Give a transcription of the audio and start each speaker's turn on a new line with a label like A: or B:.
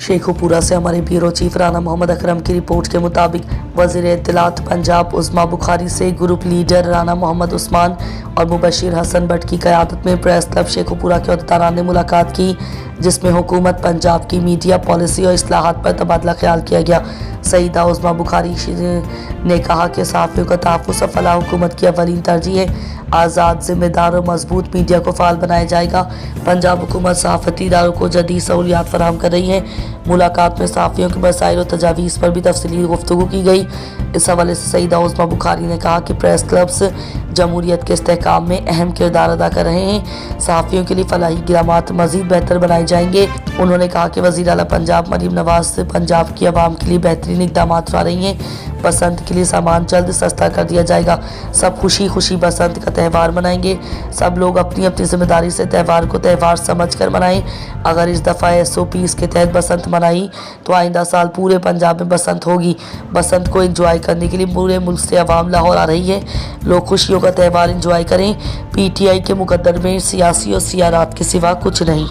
A: शेखुपुरा से हमारे bureau chief Rana Mohammad Akram की रिपोर्ट के मुताबिक वज़ीर इत्तलात पंजाब उस्मा बुखारी से ग्रुप लीडर राना मोहम्मद उस्मान और मुबशिर हसन भट्ट की क़यादत में प्रेस क्लब शेखुपुरा के अहदेदारान ने मुलाकात की, जिसमें हुकूमत पंजाब की मीडिया पॉलिसी और इस्लाहात पर तबादला ख्याल किया गया। सईदा उस्मा बुखारी ने कहा कि सहाफ़ियों का तहफ़्फ़ुज़ और फलाह हुकूमत की अवलीन तरजीह है। आज़ाद, ज़िम्मेदार और मजबूत मीडिया को फ़ाल बनाया जाएगा। पंजाब हुकूमत सहाफ़ती इदारों को जदीद सहूलियात फराहम कर रही है। मुलाकात में सहाफ़ियों के मसाइल और तजावीज़ पर भी तफसीली गुफ्तगू की गई। इस हवाले से सईदा उस्मा बुखारी ने कहा कि प्रेस क्लब्स जमहूरियत के इस्तेहकाम में अहम किरदार अदा कर रहे हैं। सहाफ़ियों के लिए फलाही इक़दामात मज़ीद बेहतर बनाए जाएंगे। उन्होंने कहा कि वज़ीर आला पंजाब मरीम नवाज़ से पंजाब की आवाम के लिए बेहतरीन इक़दामात उठा रही हैं। बसंत के लिए सामान जल्द सस्ता कर दिया जाएगा। सब खुशी खुशी बसंत का त्यौहार मनाएंगे। सब लोग अपनी अपनी जिम्मेदारी से त्यौहार को त्यौहार समझकर मनाएं। अगर इस दफ़ा SOPs के तहत बसंत मनाई तो आइंदा साल पूरे पंजाब में बसंत होगी। बसंत को एंजॉय करने के लिए पूरे मुल्क से आवाम लाहौर आ रही है। लोग खुशियों का त्यौहार एंजॉय करें। PTI के मुकद्दर में सियासी और सियारात के सिवा कुछ नहीं।